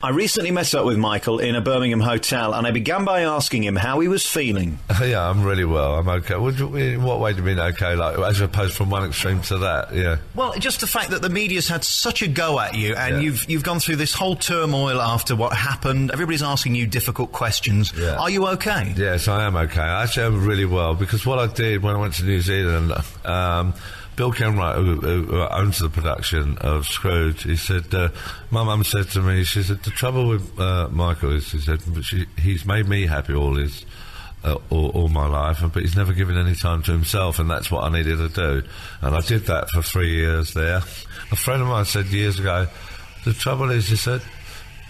I recently met up with Michael in a Birmingham hotel, and I began by asking him how he was feeling. Yeah, I'm really well. I'm okay. In what way do you mean okay? Like, as opposed from one extreme to that, yeah. Well, just the fact that the media's had such a go at you, and you've gone through this whole turmoil after what happened. Everybody's asking you difficult questions. Yeah. Are you okay? Yes, I am okay. Actually, I'm really well, because what I did when I went to New Zealand... Bill Kenwright, who owns the production of Scrooge, he said, my mum said to me, she said, the trouble with Michael is, she said, he's made me happy all my life, but he's never given any time to himself, and that's what I needed to do. And I did that for 3 years there. A friend of mine said years ago, the trouble is, he said,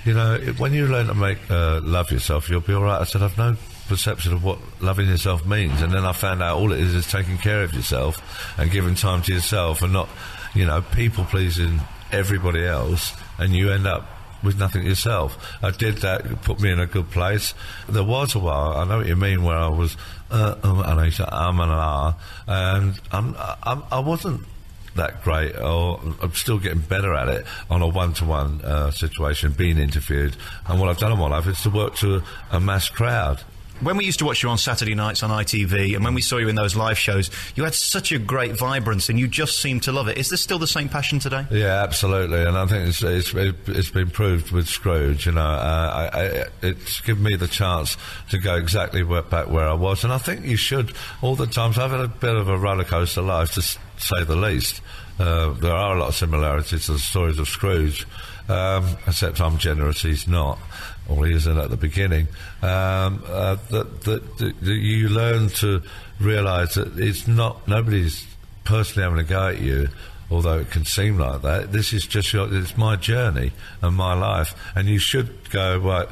you know, when you learn to love yourself, you'll be all right. I said, I've no perception of what loving yourself means, and then I found out all it is taking care of yourself and giving time to yourself, and not, you know, people pleasing everybody else, and you end up with nothing yourself. I did that. It put me in a good place. There was a while, I know what you mean, where I was and I wasn't that great, or I'm still getting better at it on a one-to-one situation, being interviewed. And what I've done in my life is to work to a mass crowd. When we used to watch you on Saturday nights on ITV, and when we saw you in those live shows, you had such a great vibrance, and you just seemed to love it. Is this still the same passion today? Yeah, absolutely, and I think it's been proved with Scrooge. You know, it's given me the chance to go exactly back where I was, and I think you should all the time. So I've had a bit of a rollercoaster life, to say the least. There are a lot of similarities to the stories of Scrooge, except I'm generous, he's not. Or he isn't at the beginning. That you learn to realise that it's not, nobody's personally having a go at you, although it can seem like that. This is just it's my journey and my life, and you should go, right,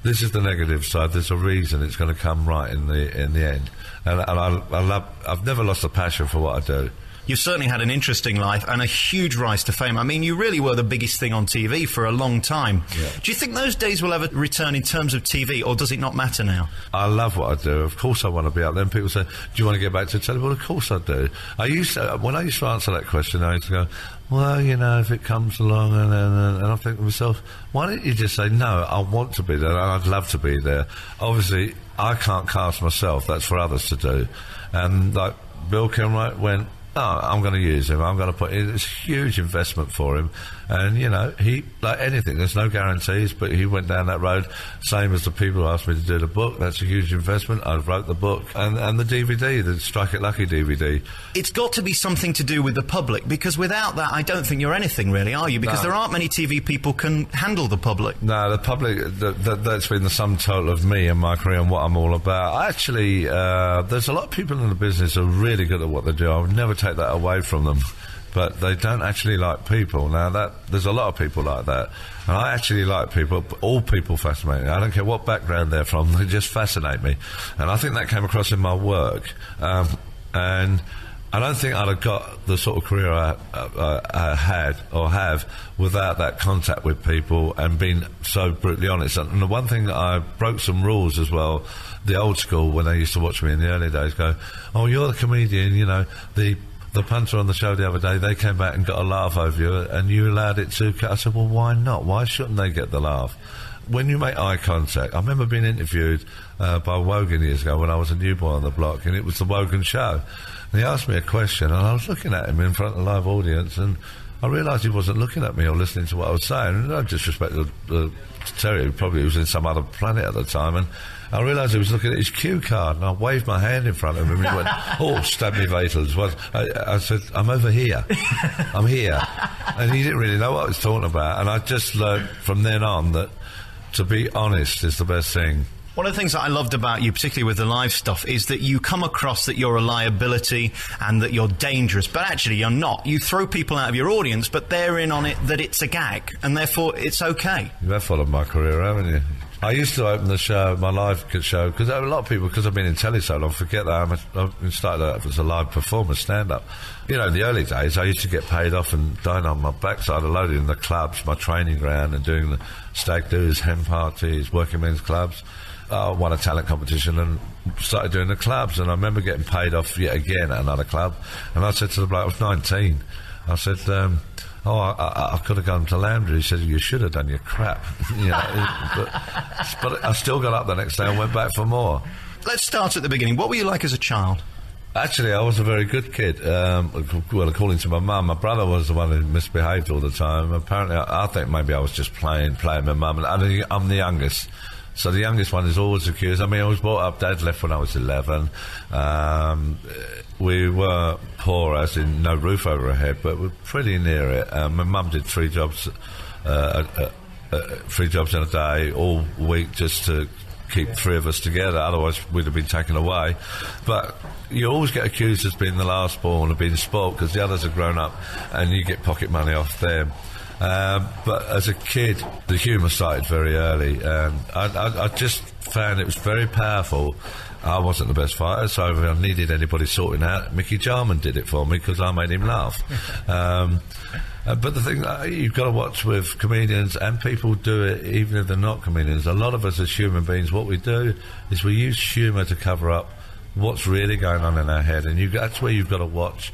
this is the negative side, there's a reason it's going to come right in the end. And I've never lost a passion for what I do. You've certainly had an interesting life and a huge rise to fame. I mean, you really were the biggest thing on TV for a long time. Yeah. Do you think those days will ever return in terms of TV, or does it not matter now? I love what I do. Of course I want to be out there. And people say, do you want to get back to telly? Well, of course I do. When I used to answer that question, I used to go, well, you know, if it comes along, and I think to myself, why don't you just say, no, I want to be there, and I'd love to be there. Obviously, I can't cast myself. That's for others to do. And, like, Bill Kenwright went, oh, I'm going to use him. I'm going to put in. It's a huge investment for him. And, you know, he, like anything, there's no guarantees, but he went down that road, same as the people who asked me to do the book. That's a huge investment. I wrote the book. And the DVD, the Strike It Lucky DVD. It's got to be something to do with the public, because without that, I don't think you're anything, really, are you? Because there aren't many TV people can handle the public. No, the public, that's been the sum total of me and my career and what I'm all about. Actually, there's a lot of people in the business who are really good at what they do. I would never take that away from them. But they don't actually like people. Now, there's a lot of people like that. And I actually like people. All people fascinate me. I don't care what background they're from. They just fascinate me. And I think that came across in my work. And I don't think I'd have got the sort of career I had or have without that contact with people and being so brutally honest. And the one thing that I broke some rules as well, the old school, when they used to watch me in the early days, go, oh, you're the comedian, you know, the punter on the show the other day, they came back and got a laugh over you, and you allowed it to... I said, well, why not? Why shouldn't they get the laugh? When you make eye contact... I remember being interviewed by Wogan years ago when I was a new boy on the block, and it was the Wogan show. And he asked me a question, and I was looking at him in front of a live audience, and I realised he wasn't looking at me or listening to what I was saying. No disrespect to Terry, probably was in some other planet at the time, and I realised he was looking at his cue card, and I waved my hand in front of him, and he went, oh, stab me vitals. I said, I'm over here. I'm here. And he didn't really know what I was talking about, and I just learned from then on that to be honest is the best thing. One of the things that I loved about you, particularly with the live stuff, is that you come across that you're a liability and that you're dangerous, but actually you're not. You throw people out of your audience, but they're in on it that it's a gag, and therefore it's okay. You have followed my career, haven't you? I used to open the show, my live show, because a lot of people, because I've been in telly so long, forget that I started out as a live performer, stand-up. You know, in the early days, I used to get paid off and dying on my backside, loaded in the clubs, my training ground, and doing the stag do's, hen parties, working men's clubs. I won a talent competition and started doing the clubs, and I remember getting paid off yet again at another club, and I said to the bloke, I was 19, I said, oh, I could have gone to Lambda. He said, you should have done your crap. You know, but I still got up the next day and went back for more. Let's start at the beginning. What were you like as a child? Actually, I was a very good kid. Well, according to my mum, my brother was the one who misbehaved all the time. Apparently, I think maybe I was just playing with my mum. And I'm the youngest. So the youngest one is always accused. I mean, I was brought up, Dad left when I was 11. We were poor, as in no roof over our head, but we're pretty near it. My mum did 3 jobs in a day, all week, just to keep 3 of us together. Otherwise, we'd have been taken away. But you always get accused as being the last born of being spoilt, because the others have grown up and you get pocket money off them. But as a kid, the humour started very early, and I just found it was very powerful. I wasn't the best fighter, so if I needed anybody sorting out, Mickey Jarman did it for me, because I made him laugh. But the thing you've got to watch with comedians, and people do it even if they're not comedians, a lot of us as human beings, what we do is we use humour to cover up what's really going on in our head, and that's where you've got to watch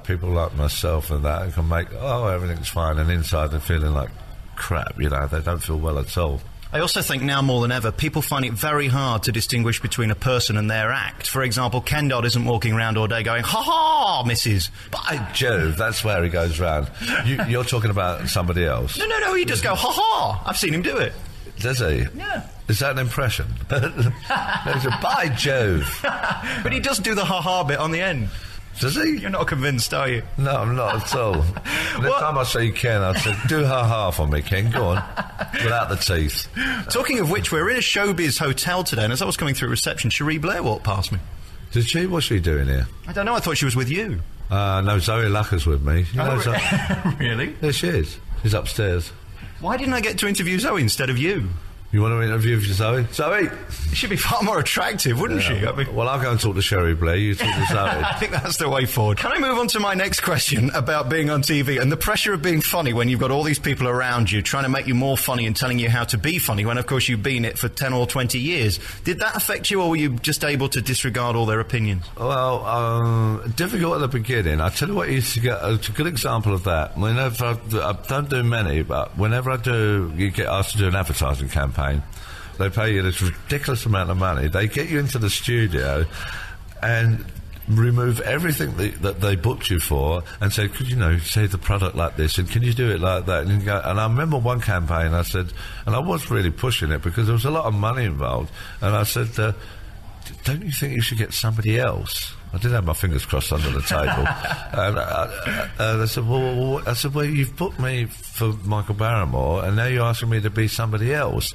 people like myself and that, who can make, everything's fine, and inside they're feeling like crap, you know, they don't feel well at all. I also think now more than ever, people find it very hard to distinguish between a person and their act. For example, Ken Dodd isn't walking around all day going, ha-ha, missus. By Jove, that's where he goes round. You're talking about somebody else. No, he just go, ha-ha. I've seen him do it. Does he? Yeah. Is that an impression? By Jove. But he does do the ha-ha bit on the end. Does he? You're not convinced, are you? No, I'm not at all. Next time I see Ken, I said, do ha-ha for me, Ken, go on. Without the teeth. Talking of which, we're in a showbiz hotel today, and as I was coming through reception, Cherie Blair walked past me. Did she? What's she doing here? I don't know, I thought she was with you. No, Zoe Lucker's with me. You know Really? There she is. She's upstairs. Why didn't I get to interview Zoe instead of you? You want to interview Zoe? Zoe! She'd be far more attractive, wouldn't she? I mean, well, I'll go and talk to Cherie Blair, you talk to Zoe. I think that's the way forward. Can I move on to my next question about being on TV and the pressure of being funny when you've got all these people around you trying to make you more funny and telling you how to be funny when, of course, you've been it for 10 or 20 years. Did that affect you, or were you just able to disregard all their opinions? Well, difficult at the beginning. I tell you what, it's a good example of that. Whenever I don't do many, but whenever I do, you get asked to do an advertising campaign. They pay you this ridiculous amount of money. They get you into the studio and remove everything that they booked you for and say, could you say the product like this, and can you do it like that? And I remember one campaign I said, and I was really pushing it because there was a lot of money involved, and I said, don't you think you should get somebody else? I did have my fingers crossed under the table. And I said, well, you've booked me for Michael Barrymore, and now you're asking me to be somebody else.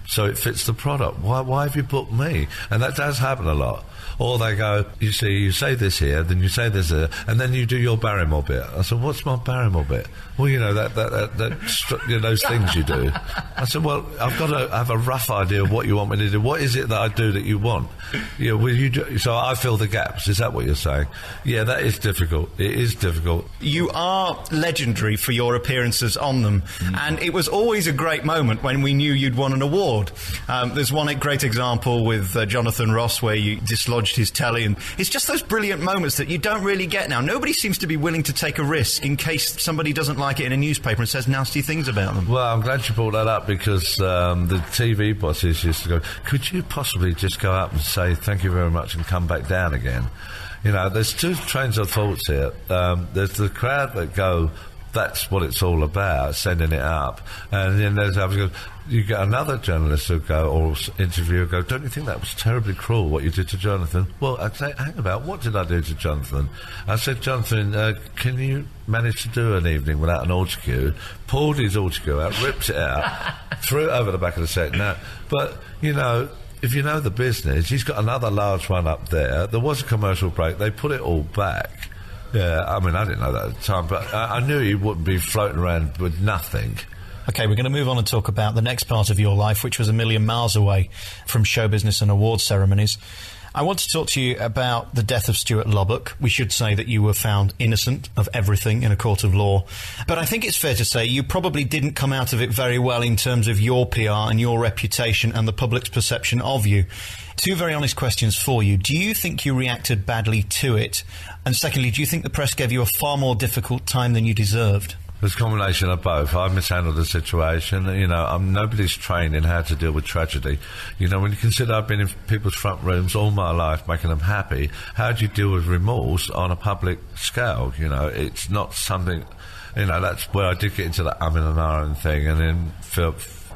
So it fits the product. Why have you booked me? And that does happen a lot. Or they go, you say this here, then you say this here, and then you do your Barrymore bit. I said, what's my Barrymore bit? Well, those things you do. I said, well, I've got to have a rough idea of what you want me to do. What is it that I do that you want? So I fill the gaps. Is that what you're saying? Yeah, that is difficult. It is difficult. You are legendary for your appearances on them, and it was always a great moment when we knew you'd won an award. There's one great example with Jonathan Ross where you dislodged his telly, and it's just those brilliant moments that you don't really get now. Nobody seems to be willing to take a risk in case somebody doesn't like it in a newspaper and says nasty things about them. Well, I'm glad you brought that up, because the TV bosses used to go, could you possibly just go up and say thank you very much and come back down again? There's two trains of thoughts here. There's the crowd that go, that's what it's all about, sending it up. And then there's you get another journalist who go, or interviewer go, don't you think that was terribly cruel what you did to Jonathan? Well, I'd say, hang about, what did I do to Jonathan? I said, Jonathan, can you manage to do an evening without an autocue? Pulled his autocue out, ripped it out, threw it over the back of the set. Now, but, if you know the business, he's got another large one up there. There was a commercial break. They put it all back. Yeah, I mean, I didn't know that at the time, but I knew he wouldn't be floating around with nothing. OK, we're going to move on and talk about the next part of your life, which was a million miles away from show business and award ceremonies. I want to talk to you about the death of Stuart Lubbock. We should say that you were found innocent of everything in a court of law. But I think it's fair to say you probably didn't come out of it very well in terms of your PR and your reputation and the public's perception of you. Two very honest questions for you. Do you think you reacted badly to it? And secondly, do you think the press gave you a far more difficult time than you deserved? It's a combination of both. I mishandled the situation. You know, nobody's trained in how to deal with tragedy. You know, when you consider I've been in people's front rooms all my life, making them happy, how do you deal with remorse on a public scale? You know, it's not something... You know, that's where I did get into the umming and ahhing thing, and then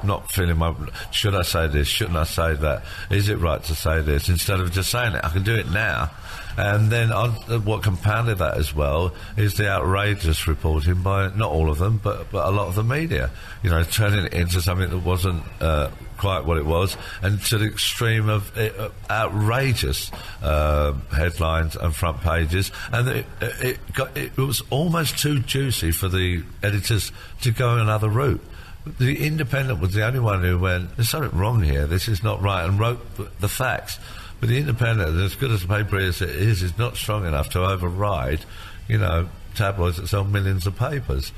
not feeling should I say this, shouldn't I say that, is it right to say this, instead of just saying it. I can do it now. And then what compounded that as well is the outrageous reporting by, not all of them, but a lot of the media, you know, turning it into something that wasn't quite what it was, and to the extreme of outrageous headlines and front pages, and it was almost too juicy for the editors to go another route. The Independent was the only one who went, there's something wrong here, this is not right, and wrote the facts. But the Independent, as good as a paper is not strong enough to override, you know, tabloids that sell millions of papers.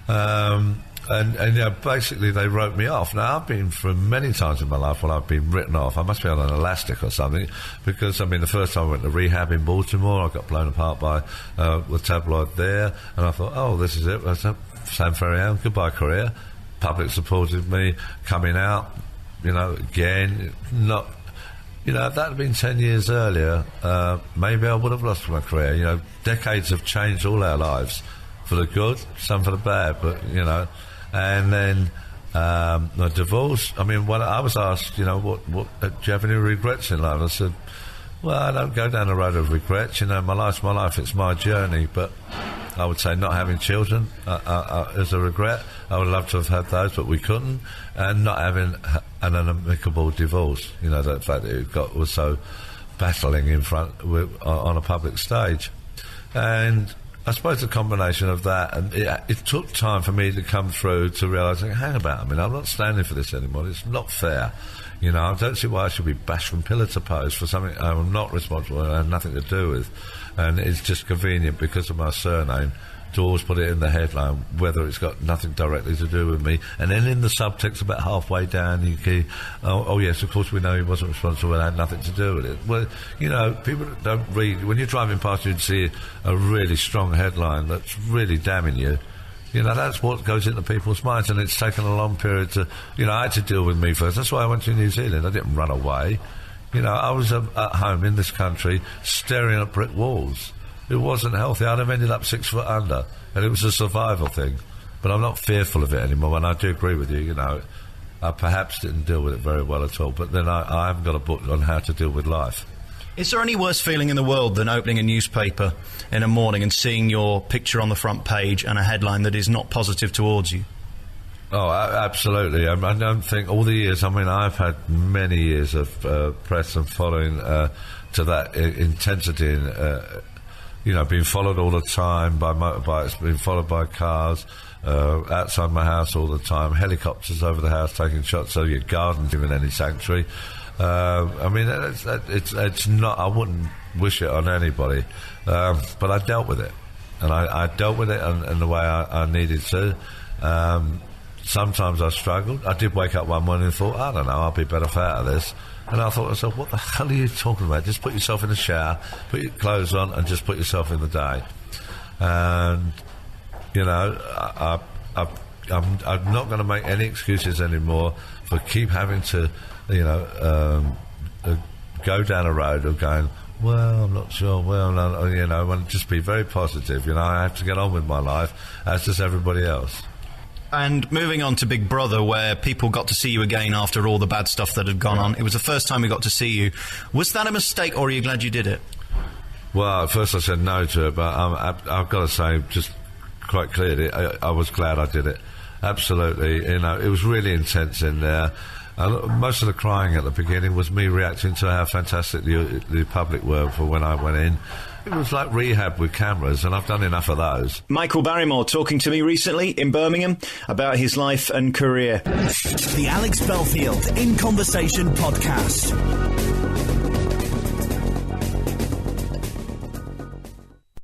And you know, basically they wrote me off. Now, I've been through many times in my life when I've been written off. I must be on an elastic or something, because, I mean, the first time I went to rehab in Baltimore, I got blown apart by the tabloid there, and I thought, oh, this is it. I said, Sam Ferrier, goodbye career. Public supported me coming out, you know, again, not... You know, if that had been 10 years earlier, maybe I would have lost my career. You know, decades have changed all our lives, for the good, some for the bad, but, you know. And then the divorce, I mean, when I was asked, you know, what do you have any regrets in life? I said, well, I don't go down the road of regrets. You know, my life's my life, it's my journey. But I would say not having children is a regret. I would love to have had those, but we couldn't. And not having an amicable divorce. You know, the fact that it was so battling in front on a public stage. And I suppose the combination of that, and it took time for me to come through to realise, hang about, I mean, I'm not standing for this anymore. It's not fair. You know, I don't see why I should be bashed from pillar to post for something I'm not responsible and I have nothing to do with. And it's just convenient because of my surname to always put it in the headline, whether it's got nothing directly to do with me. And then in the subtext, about halfway down, you key, oh yes, of course we know he wasn't responsible and had nothing to do with it. Well, you know, people don't read. When you're driving past, you'd see a really strong headline that's really damning you. You know, that's what goes into people's minds, and it's taken a long period to, you know, I had to deal with me first. That's why I went to New Zealand. I didn't run away. You know, I was at home in this country staring at brick walls. It wasn't healthy. I'd have ended up 6 foot under, and it was a survival thing. But I'm not fearful of it anymore, and I do agree with you, you know. I perhaps didn't deal with it very well at all, but then I haven't got a book on how to deal with life. Is there any worse feeling in the world than opening a newspaper in a morning and seeing your picture on the front page and a headline that is not positive towards you? Oh, absolutely. I don't think all the years, I mean, I've had many years of press and following to that intensity and, you know, being followed all the time by motorbikes, being followed by cars, outside my house all the time, helicopters over the house taking shots, so your garden's even any sanctuary. I mean, it's not, I wouldn't wish it on anybody, but I dealt with it, and I dealt with it in the way I needed to. Sometimes I struggled. I did wake up one morning and thought, I don't know, I'll be better for out of this. And I thought to myself, what the hell are you talking about? Just put yourself in the shower, put your clothes on, and just put yourself in the day. And, you know, I'm not going to make any excuses anymore for keep having to, you know, go down a road of going, well, I'm not sure, well, no, you know, and just be very positive. You know, I have to get on with my life, as does everybody else. And moving on to Big Brother, where people got to see you again after all the bad stuff that had gone on. It was the first time we got to see you. Was that a mistake, or are you glad you did it? Well, at first I said no to it, but I've got to say, just quite clearly, I was glad I did it. Absolutely. You know, it was really intense in there. Most of the crying at the beginning was me reacting to how fantastic the public were for when I went in. It was like rehab with cameras, and I've done enough of those. Michael Barrymore talking to me recently in Birmingham about his life and career. The Alex Belfield In Conversation podcast.